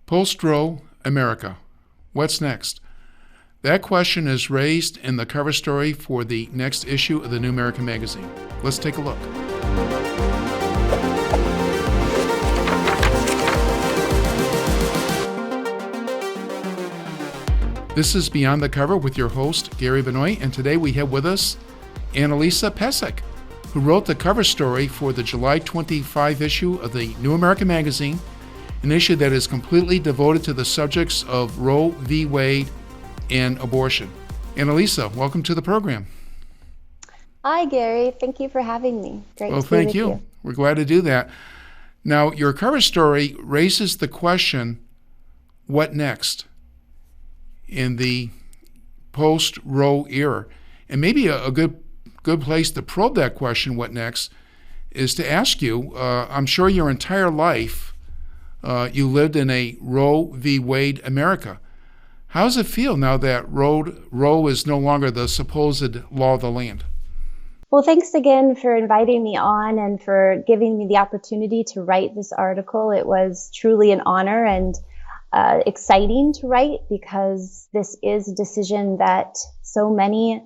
Post-Roe America. What's next? That question is raised in the cover story for the next issue of the New American Magazine. Let's take a look. This is Beyond the Cover with your host, Gary Benoit, and today we have with us Annalisa Pesek, who wrote the cover story for the July 25 issue of the New American Magazine, an issue that is completely devoted to the subjects of Roe v. Wade and abortion. Annalisa, welcome to the program. Hi, Gary. Thank you for having me. Great to be with thank you. We're glad to do that. Now, your cover story raises the question, what next in the post-Roe era? And maybe a good place to probe that question, what next, is to ask you, I'm sure your entire life you lived in a Roe v. Wade America. How does it feel now that Roe is no longer the supposed law of the land? Well, thanks again for inviting me on and for giving me the opportunity to write this article. It was truly an honor and exciting to write because this is a decision that so many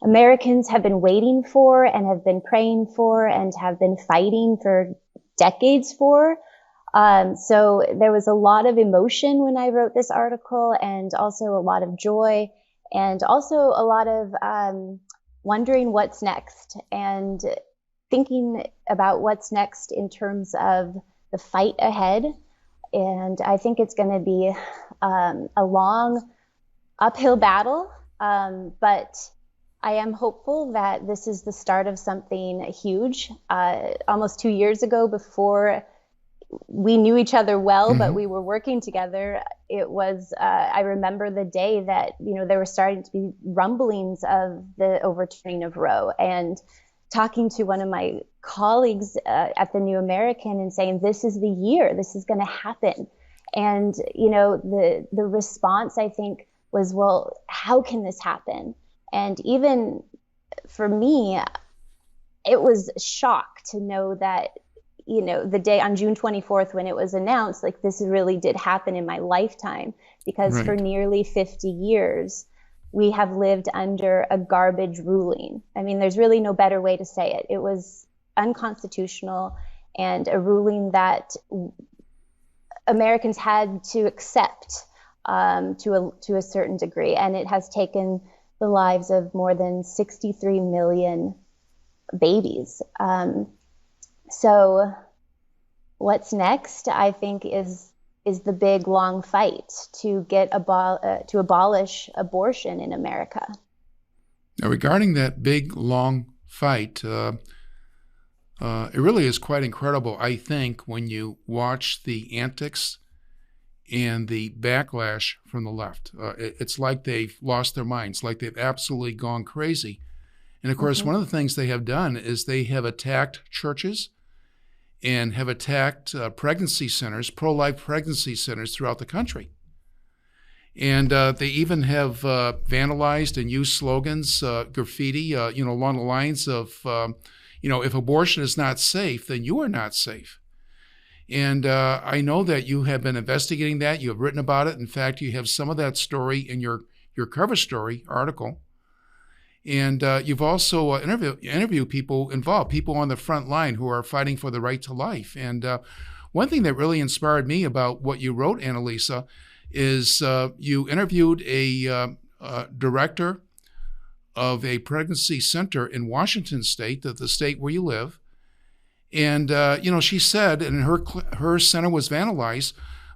Americans have been waiting for and have been praying for and have been fighting for decades for. So there was a lot of emotion when I wrote this article, and also a lot of joy, and also a lot of wondering what's next and thinking about what's next in terms of the fight ahead. And I think it's going to be a long uphill battle, but I am hopeful that this is the start of something huge. Almost 2 years ago, before we knew each other well, but we were working together, it was, I remember the day that, there were starting to be rumblings of the overturning of Roe, and talking to one of my colleagues at the New American and saying, this is the year, this is going to happen. And, the response, I think, was, well, how can this happen? And even for me, it was a shock to know that, the day on June 24th when it was announced, like, this really did happen in my lifetime, because for nearly 50 years, we have lived under a garbage ruling. I mean, there's really no better way to say it. It was unconstitutional, and a ruling that Americans had to accept to a certain degree. And it has taken the lives of more than 63 million babies. So what's next, I think, is the big, long fight to get to abolish abortion in America. Now, regarding that big, long fight, it really is quite incredible, I think, when you watch the antics and the backlash from the left. It's like they've lost their minds, like they've absolutely gone crazy. And of course, one of the things they have done is they have attacked churches and have attacked pregnancy centers, pro-life pregnancy centers throughout the country. And they even have vandalized and used slogans, graffiti, along the lines of, if abortion is not safe, then you are not safe. And I know that you have been investigating that. You have written about it. In fact, you have some of that story in your cover story article. And you've also interviewed people involved, people on the front line who are fighting for the right to life. And one thing that really inspired me about what you wrote, Annalisa, is you interviewed a director of a pregnancy center in Washington State, the state where you live. And, she said, and her center was vandalized,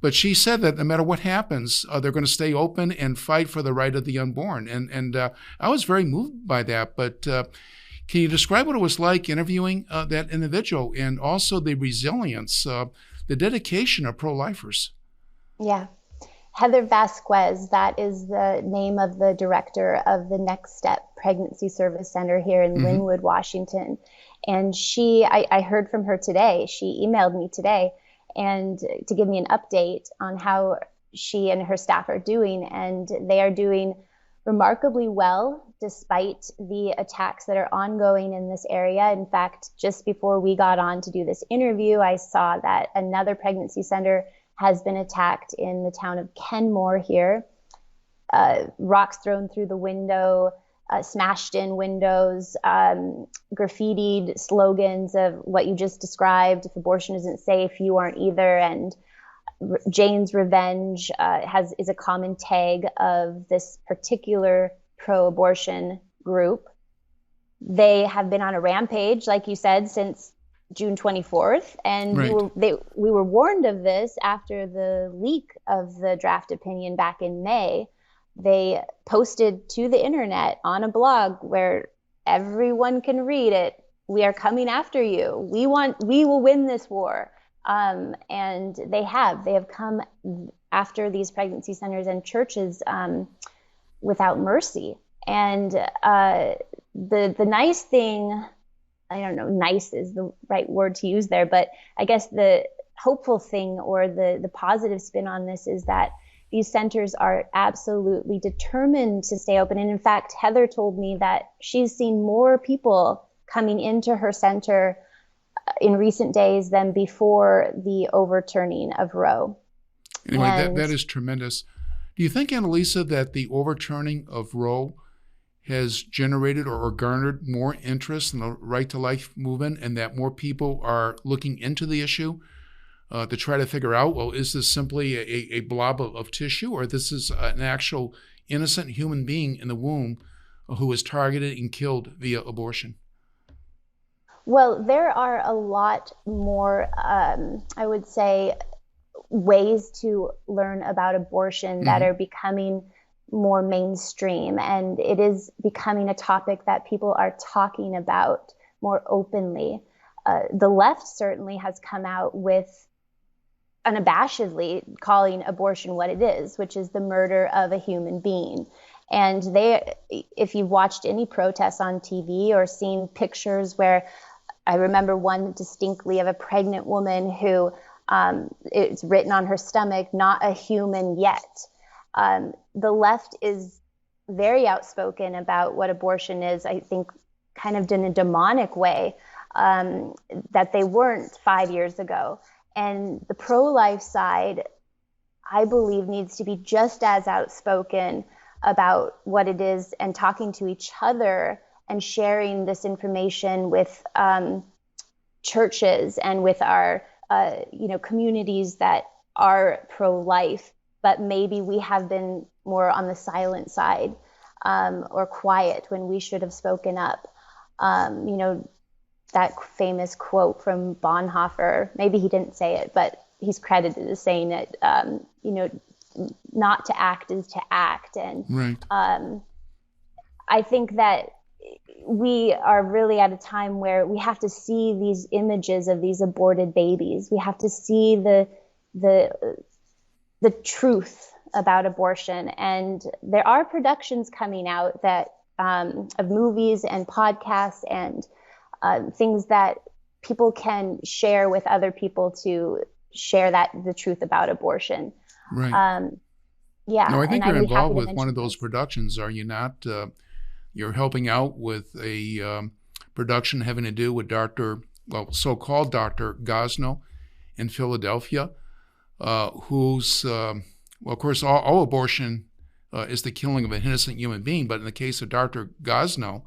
but she said that no matter what happens, they're going to stay open and fight for the right of the unborn. And I was very moved by that. But can you describe what it was like interviewing that individual, and also the resilience, the dedication of pro-lifers? Yeah. Heather Vasquez, that is the name of the director of the Next Step Pregnancy Service Center here in Linwood, Washington. And I heard from her today. She emailed me today and to give me an update on how she and her staff are doing. And they are doing remarkably well despite the attacks that are ongoing in this area. In fact, just before we got on to do this interview, I saw that another pregnancy center has been attacked in the town of Kenmore here. Rocks thrown through the window, smashed in windows, graffitied slogans of what you just described. If abortion isn't safe, you aren't either. And Jane's Revenge is a common tag of this particular pro-abortion group. They have been on a rampage, like you said, since June 24th. And Right. we were warned of this after the leak of the draft opinion back in May. They posted to the internet on a blog where everyone can read it. We are coming after you. We will win this war. And they have come after these pregnancy centers and churches without mercy. And the nice thing, I don't know, nice is the right word to use there, but I guess the hopeful thing or the positive spin on this is that these centers are absolutely determined to stay open. And in fact, Heather told me that she's seen more people coming into her center in recent days than before the overturning of Roe. Anyway, that is tremendous. Do you think, Annalisa, that the overturning of Roe has generated or garnered more interest in the right to life movement, and that more people are looking into the issue to try to figure out, well, is this simply a blob of tissue, or this is an actual innocent human being in the womb who was targeted and killed via abortion? Well, there are a lot more, I would say, ways to learn about abortion that are becoming more mainstream. And it is becoming a topic that people are talking about more openly. The left certainly has come out with unabashedly calling abortion what it is, which is the murder of a human being. And if you've watched any protests on TV or seen pictures where, I remember one distinctly of a pregnant woman who it's written on her stomach, "Not a human yet." The left is very outspoken about what abortion is, I think kind of in a demonic way that they weren't 5 years ago. And the pro-life side, I believe, needs to be just as outspoken about what it is and talking to each other and sharing this information with churches and with our communities that are pro-life, but maybe we have been more on the silent side or quiet when we should have spoken up. That famous quote from Bonhoeffer, maybe he didn't say it, but he's credited as saying it, not to act is to act. And right. I think that we are really at a time where we have to see these images of these aborted babies. We have to see the truth about abortion. And there are productions coming out that of movies and podcasts and things that people can share with other people to share the truth about abortion. Right. Yeah. No, I think you're involved with one of those those productions, are you not? You're helping out with a production having to do with so-called Dr. Gosnell in Philadelphia, who's, of course, all abortion is the killing of an innocent human being. But in the case of Dr. Gosnell,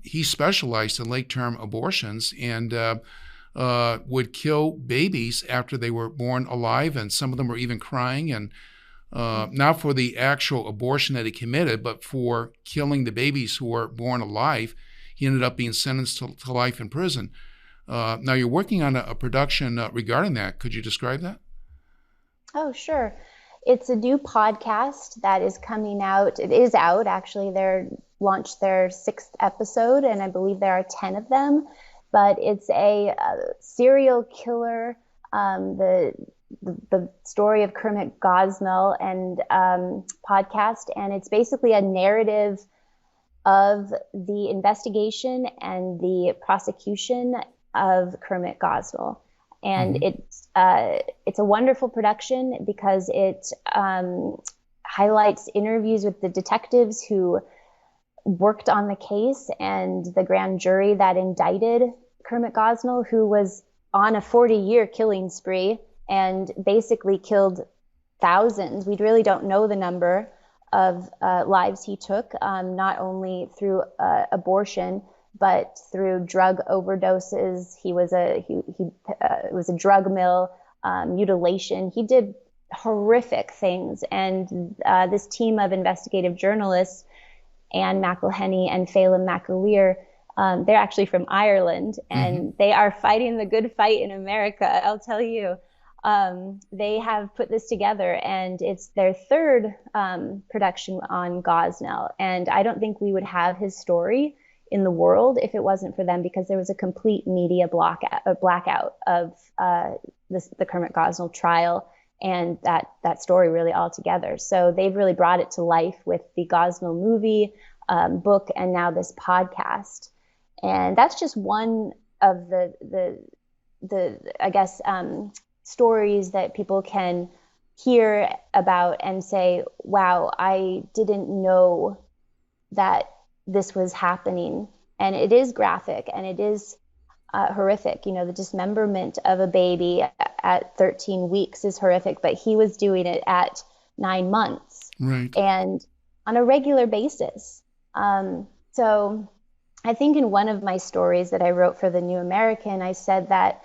he specialized in late-term abortions and would kill babies after they were born alive, and some of them were even crying, and not for the actual abortion that he committed, but for killing the babies who were born alive. He ended up being sentenced to life in prison. Now you're working on a production regarding that. Could you describe that? Oh, sure. It's a new podcast that is coming out. It is out, actually. They launched their 6th episode, and I believe there are 10 of them. But it's a serial killer, the story of Kermit Gosnell and podcast. And it's basically a narrative of the investigation and the prosecution of Kermit Gosnell. And it's a wonderful production because it highlights interviews with the detectives who worked on the case and the grand jury that indicted Kermit Gosnell, who was on a 40-year killing spree and basically killed thousands. We really don't know the number of lives he took, not only through abortion, but through drug overdoses. He was it was a drug mill, mutilation. He did horrific things. And this team of investigative journalists, Anne McElhenney and Phelim McAleer, they're actually from Ireland, and they are fighting the good fight in America, I'll tell you. They have put this together, and it's their third production on Gosnell. And I don't think we would have his story in the world if it wasn't for them, because there was a complete media blackout of the Kermit Gosnell trial and that story really altogether. So they've really brought it to life with the Gosnell movie, book, and now this podcast. And that's just one of the I guess, stories that people can hear about and say, wow, I didn't know that this was happening. And it is graphic, and it is horrific. You know, the dismemberment of a baby at 13 weeks is horrific, but he was doing it at 9 months. Right. And on a regular basis. So I think in one of my stories that I wrote for the New American, I said that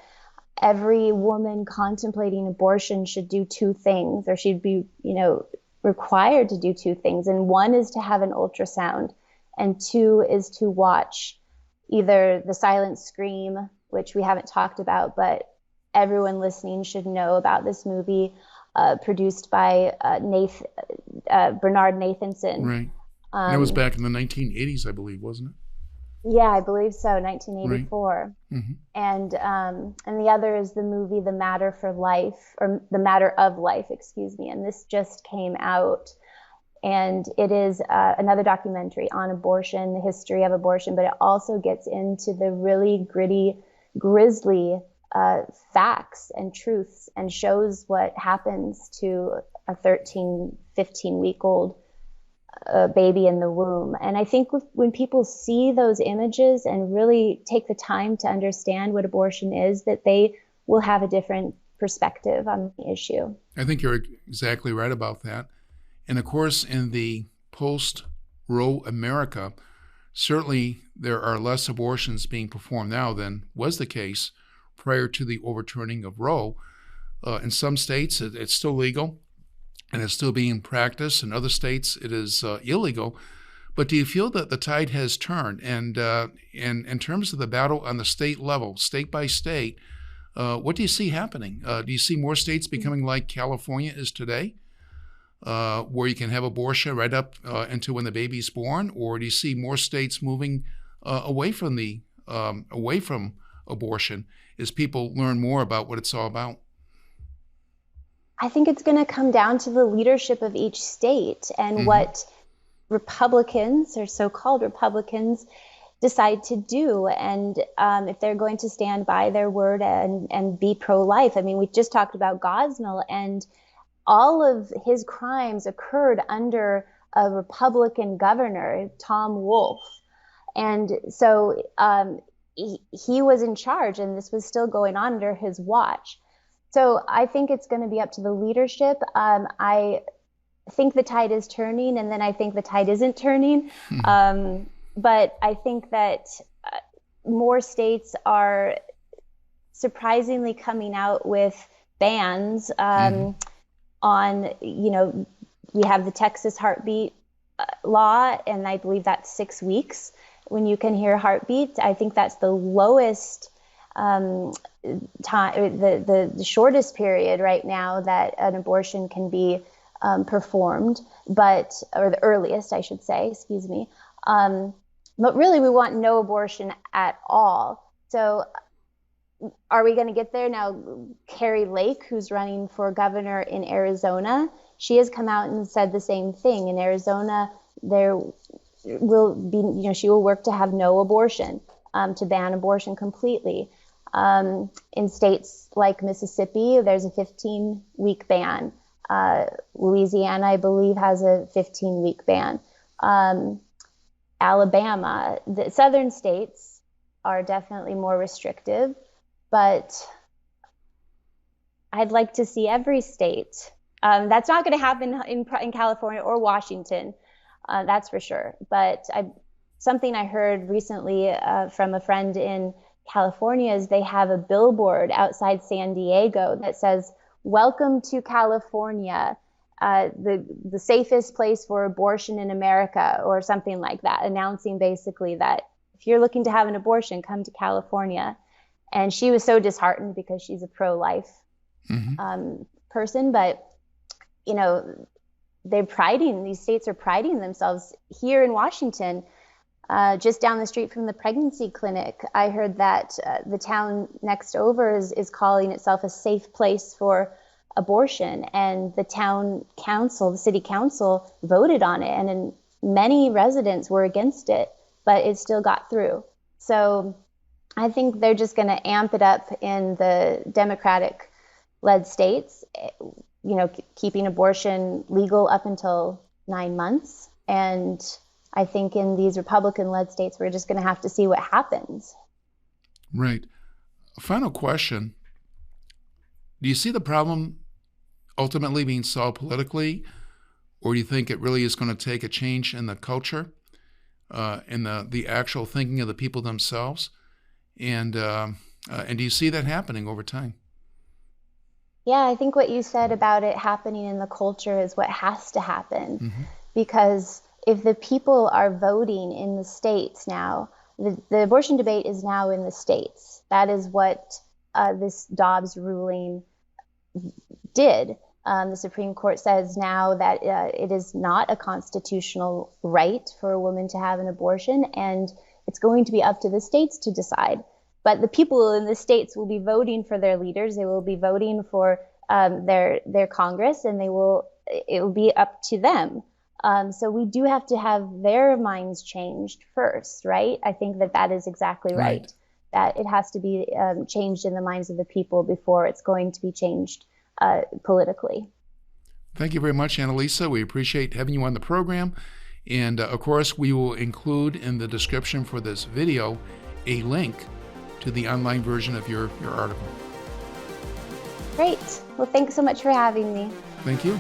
every woman contemplating abortion should do two things, or she'd be, required to do two things. And one is to have an ultrasound, and two is to watch either The Silent Scream, which we haven't talked about, but everyone listening should know about this movie, produced by Bernard Nathanson. Right. That was back in the 1980s, I believe, wasn't it? Yeah, I believe so, 1984. Right. Mm-hmm. And the other is the movie The Matter of Life, excuse me. And this just came out. And it is another documentary on abortion, the history of abortion, but it also gets into the really gritty, grisly facts and truths, and shows what happens to a 13, 15-week-old baby in the womb. And I think when people see those images and really take the time to understand what abortion is, that they will have a different perspective on the issue. I think you're exactly right about that. And of course, in the Post-Roe America, certainly there are less abortions being performed now than was the case prior to the overturning of Roe. In some states, it's still legal, and it's still being practiced. In other states, it is illegal. But do you feel that the tide has turned? And in terms of the battle on the state level, state by state, what do you see happening? Do you see more states becoming like California is today, where you can have abortion right up until when the baby's born? Or do you see more states moving away from abortion as people learn more about what it's all about? I think it's going to come down to the leadership of each state and what Republicans, or so-called Republicans, decide to do. And if they're going to stand by their word and be pro-life. I mean, we just talked about Gosnell, and all of his crimes occurred under a Republican governor, Tom Wolf. And so he was in charge, and this was still going on under his watch. So I think it's going to be up to the leadership. I think the tide is turning, and then I think the tide isn't turning. But I think that more states are surprisingly coming out with bans on, we have the Texas heartbeat law, and I believe that's 6 weeks when you can hear heartbeat. I think that's the lowest time, the shortest period right now that an abortion can be performed, or the earliest, I should say, excuse me. But really, we want no abortion at all. So are we going to get there? Now, Kari Lake, who's running for governor in Arizona, she has come out and said the same thing. In Arizona, there will be, she will work to have no abortion, to ban abortion completely. In states like Mississippi, there's a 15-week ban. Louisiana, I believe, has a 15-week ban. Alabama, the southern states are definitely more restrictive, but I'd like to see every state. That's not going to happen in California or Washington, that's for sure. But something I heard recently from a friend in California is they have a billboard outside San Diego that says, "Welcome to California, the safest place for abortion in America," or something like that, announcing basically that if you're looking to have an abortion, come to California. And she was so disheartened because she's a pro-life person, but these states are priding themselves. Here in Washington, just down the street from the pregnancy clinic, I heard that the town next over is calling itself a safe place for abortion, and the town council, the city council, voted on it, and many residents were against it, but it still got through. So I think they're just going to amp it up in the Democratic-led states, keeping abortion legal up until 9 months. And I think in these Republican-led states, we're just going to have to see what happens. Right. A final question. Do you see the problem ultimately being solved politically, or do you think it really is going to take a change in the culture, in the actual thinking of the people themselves? And do you see that happening over time? Yeah, I think what you said about it happening in the culture is what has to happen. Because if the people are voting in the states now, the abortion debate is now in the states. That is what this Dobbs ruling did. The Supreme Court says now that it is not a constitutional right for a woman to have an abortion, and it's going to be up to the states to decide. But the people in the states will be voting for their leaders. They will be voting for their Congress, and it will be up to them. So we do have to have their minds changed first, right? I think that is exactly right. That it has to be changed in the minds of the people before it's going to be changed politically. Thank you very much, Annalisa. We appreciate having you on the program. And of course, we will include in the description for this video a link to the online version of your article. Great. Well, thanks so much for having me. Thank you.